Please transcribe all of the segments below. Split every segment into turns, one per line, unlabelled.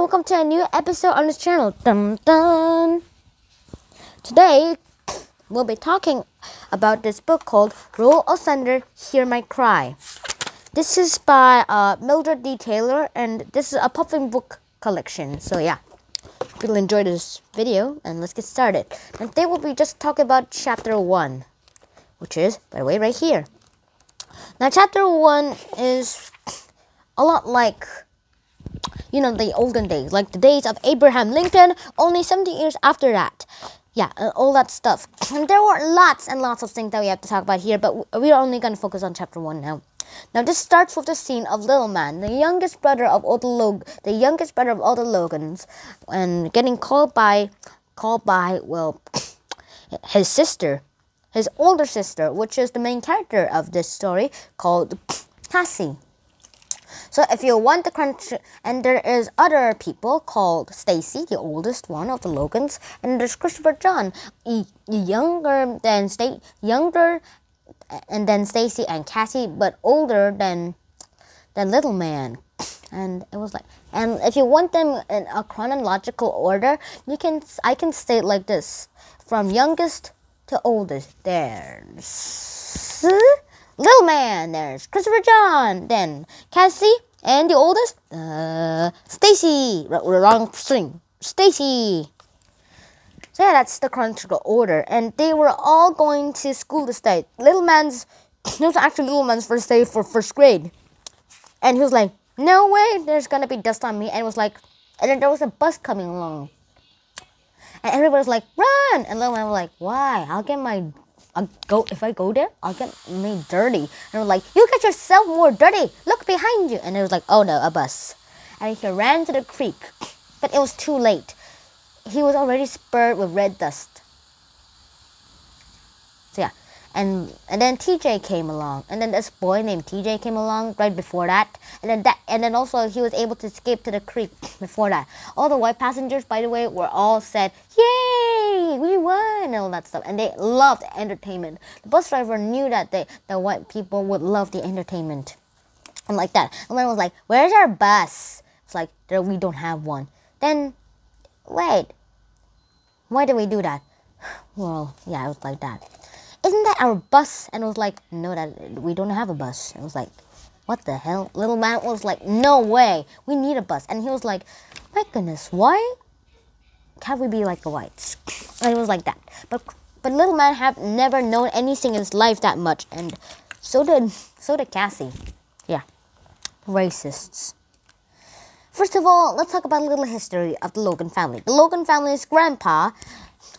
welcome to a new episode on this channel. Dun, dun. Today, we'll be talking about this book called Roll of Thunder, Hear My Cry. This is by Mildred D. Taylor, and this is a Puffin book collection. So yeah, hope you'll enjoy this video, and let's get started. And today we'll be just talking about chapter 1, which is, by the way, right here. Now, chapter 1 is a lot like, you know, the olden days, like the days of Abraham Lincoln, only 70 years after that. Yeah, all that stuff. And there were lots and lots of things that we have to talk about here, but we're only going to focus on chapter 1 now. Now, this starts with the scene of Little Man, the youngest brother of all the Logans, and getting called by, well, his sister, his older sister, which is the main character of this story, called Cassie. So if you want the crunch, and there is other people called Stacy, the oldest one of the Logans, and there's Christopher John, younger than Stacy and Cassie, but older than Little Man. And it was like, and if you want them in a chronological order, I can say it like this: from youngest to oldest. There's Little Man, there's Christopher John, then Cassie, and the oldest, Stacy. Wrong string. Stacy. So yeah, that's the chronological order, and they were all going to school this day. It was actually Little Man's first day for first grade, and he was like, "No way, there's gonna be dust on me," and it was like, and then there was a bus coming along, and everybody was like, "Run!" And Little Man was like, "Why? If I go there, I'll get made dirty." And I was like, "You get yourself more dirty. Look behind you." And it was like, "Oh no, a bus." And he ran to the creek, but it was too late. He was already spurred with red dust. So yeah, and then TJ came along, and then this boy named TJ came along right before that, and then also he was able to escape to the creek before that. All the white passengers, by the way, were all said, "Yay, we won!" and all that stuff, and they loved entertainment. The bus driver knew that the white people would love the entertainment, and like that. And then it was like, "Where's our bus?" It's like, "We don't have one." Then, wait, why did we do that? Well, yeah, it was like that. "Isn't that our bus?" And it was like, "No, that we don't have a bus." It was like, what the hell? Little Man was like, "No way, we need a bus." And he was like, "My goodness, why can't we be like the whites?" And it was like that. But Little Man have never known anything in his life that much, and so did Cassie. Yeah, racists. First of all, let's talk about a little history of the Logan family. The Logan family's grandpa,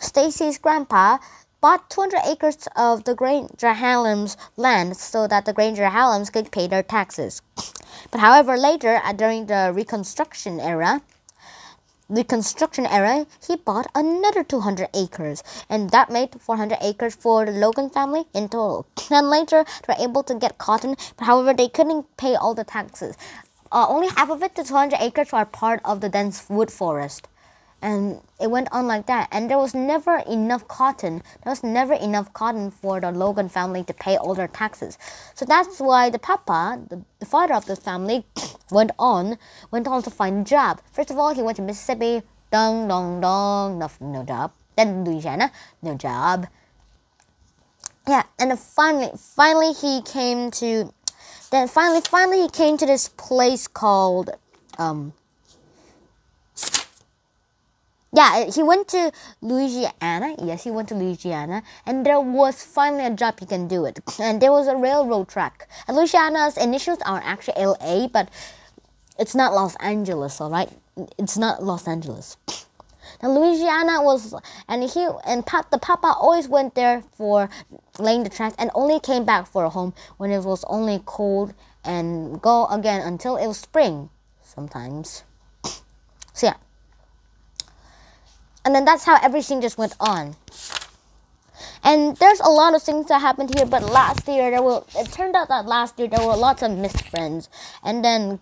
Stacy's grandpa, bought 200 acres of the Granger Hallam's land so that the Granger Hallams could pay their taxes. But however, later, during the Reconstruction era, he bought another 200 acres, and that made 400 acres for the Logan family in total. And later, they were able to get cotton, but however, they couldn't pay all the taxes. Only half of it, the 200 acres, were part of the dense wood forest. And it went on like that. And there was never enough cotton. There was never enough cotton for the Logan family to pay all their taxes. So that's why the papa, the father of the family, went on to find a job. First of all, he went to Mississippi. Dong, dong, dong. No job. Then Louisiana. No job. Yeah, and then finally he came to... Then finally he came to this place called... Yeah, he went to Louisiana. Yes, he went to Louisiana. And there was finally a job he can do it. And there was a railroad track. And Louisiana's initials are actually LA, but it's not Los Angeles, alright? It's not Los Angeles. Now, Louisiana was... the papa always went there for laying the tracks and only came back for a home when it was only cold and go again until it was spring sometimes. So, yeah. And then that's how everything just went on. And there's a lot of things that happened here, but it turned out that last year there were lots of missed friends. And then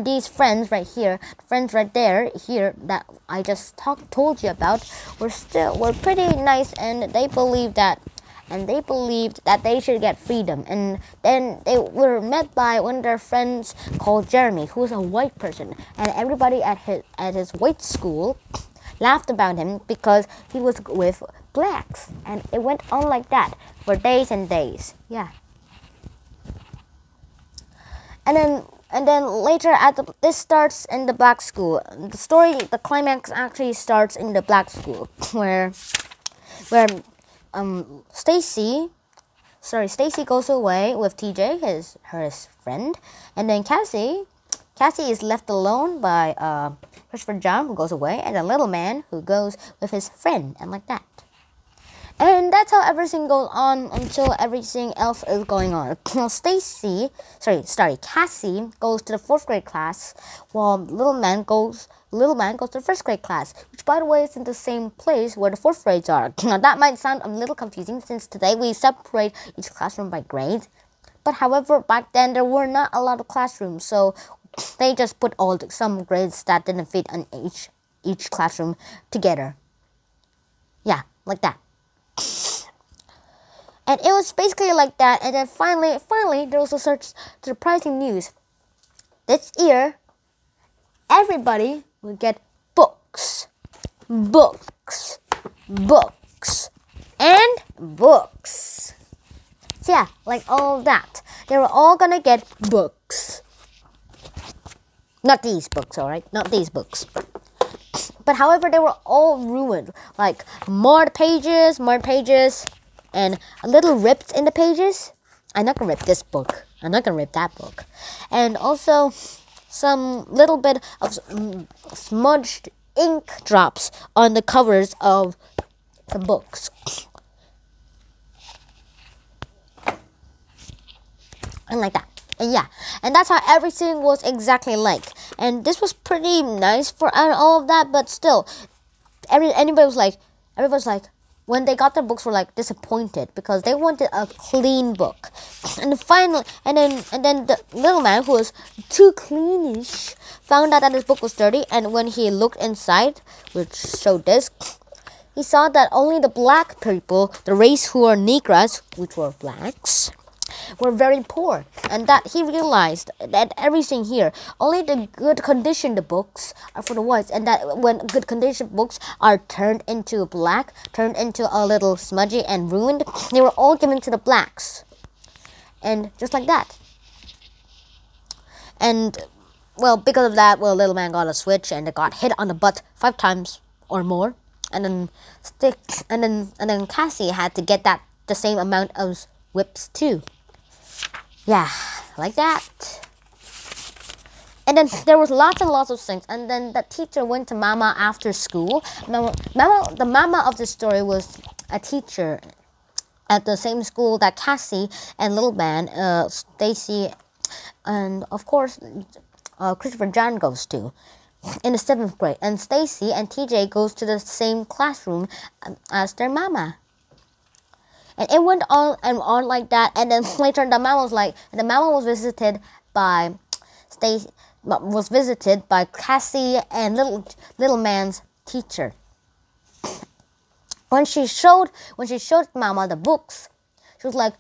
these friends right here, friends right there, here, that I just told you about, were pretty nice, and they believed that and they believed that they should get freedom. And then they were met by one of their friends called Jeremy, who was a white person, and everybody at his white school laughed about him because he was with blacks, and it went on like that for days and days. Yeah. And then later this starts in the black school. The climax actually starts in the black school where Stacy goes away with TJ, her friend, and then Cassie is left alone by Christopher John, who goes away, and a little man who goes with his friend, and like that. And that's how everything goes on until everything else is going on. Cassie goes to the 4th grade class, while little man goes to the 1st grade class, which by the way is in the same place where the 4th grades are. Now that might sound a little confusing since today we separate each classroom by grade. But however, back then there were not a lot of classrooms, so they just put some grades that didn't fit on each classroom together. Yeah, like that. And it was basically like that. And then finally, there was such surprising news. This year, everybody will get books, and books. So yeah, like all that. They were all gonna get books. Not these books, alright? Not these books. But however, they were all ruined. Like more pages, and a little ripped in the pages. I'm not gonna rip this book. I'm not gonna rip that book. And also some little bit of smudged ink drops on the covers of the books. And like that. And yeah, and that's how everything was exactly like. And this was pretty nice for all of that, but still, everybody was like, when they got their books, were like disappointed because they wanted a clean book. And then the little man, who was too cleanish, found out that his book was dirty. And when he looked inside, which showed this, he saw that only the black people, the race who are Negras, which were blacks, were very poor, and that he realized that everything here, only the good conditioned books are for the whites, and that when good conditioned books are turned into black, turned into a little smudgy and ruined, they were all given to the blacks. And just like that. And well, because of that, little man got a switch and it got hit on the butt 5 times or more, and then Cassie had to get the same amount of whips too. Yeah, like that. And then there was lots and lots of things. And then the teacher went to Mama after school. The Mama of the story was a teacher at the same school that Cassie and little man, Stacy, and of course Christopher John goes to in the 7th grade. And Stacy and TJ goes to the same classroom as their Mama. And it went on and on like that. And then later, the mama was visited by Cassie and little man's teacher. When she showed Mama the books, she was like,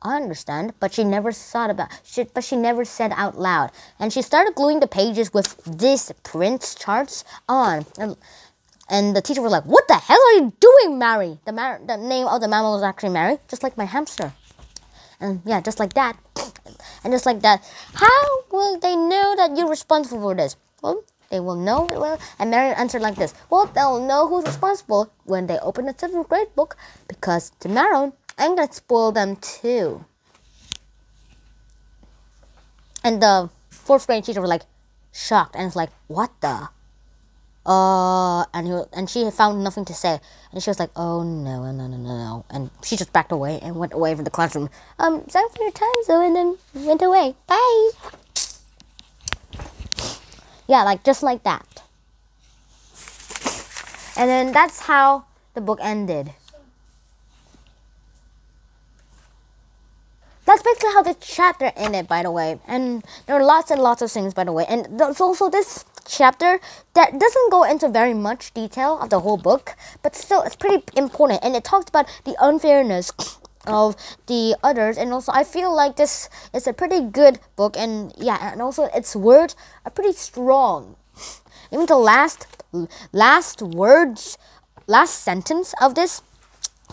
"I understand," but she never thought about. But she never said out loud. And she started gluing the pages with these print charts on. And the teacher was like, "What the hell are you doing, Mary?" The name of the mama was actually Mary, just like my hamster. And yeah, just like that. And just like that. How will they know that you're responsible for this? Well, they will know. And Mary answered like this. Well, they'll know who's responsible when they open the 7th grade book, because tomorrow I'm going to spoil them too. And the 4th grade teacher was like shocked and was like, "What the?" And she found nothing to say, and she was like, "Oh no," and she just backed away and went away from the classroom. Thanks for your time, Zoe, and then went away. Bye. Yeah, like just like that. And then that's how the book ended. That's basically how the chapter ended, by the way. And there are lots and lots of things, by the way. And there's also this chapter that doesn't go into very much detail of the whole book, but still it's pretty important. And it talks about the unfairness of the others, and also I feel like this is a pretty good book, and yeah, and also its words are pretty strong. Even the last words, last sentence of this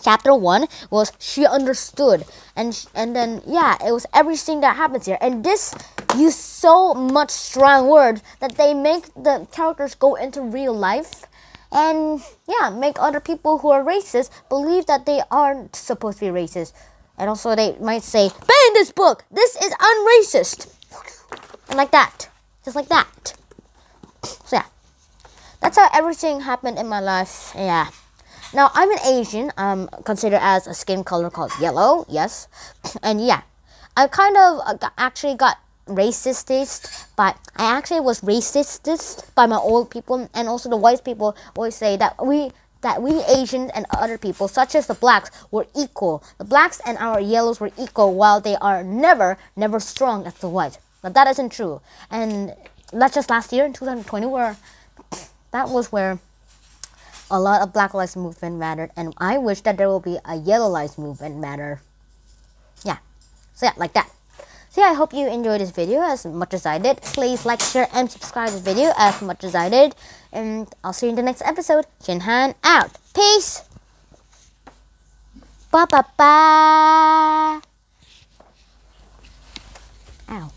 chapter 1 was she understood, and then yeah, it was everything that happens here, and this used so much strong words that they make the characters go into real life, and yeah, make other people who are racist believe that they aren't supposed to be racist, and also they might say, ban this book, this is unracist, and like that, just like that. So yeah, that's how everything happened in my life. Yeah. Now, I'm an Asian. I'm considered as a skin color called yellow, yes. And yeah, I kind of actually got racist, but I actually was racist by my old people, and also the white people always say that we Asians and other people, such as the blacks, were equal. The blacks and our yellows were equal, while they are never strong as the whites. But that isn't true. And that's just last year in 2020, where that was where a lot of Black Lives Movement mattered, and I wish that there will be a Yellow Lives Movement matter. Yeah, so yeah, like that. So yeah, I hope you enjoyed this video as much as I did. Please like, share, and subscribe this video as much as I did, and I'll see you in the next episode. Jinhan out. Peace. Ba ba ba. Ow.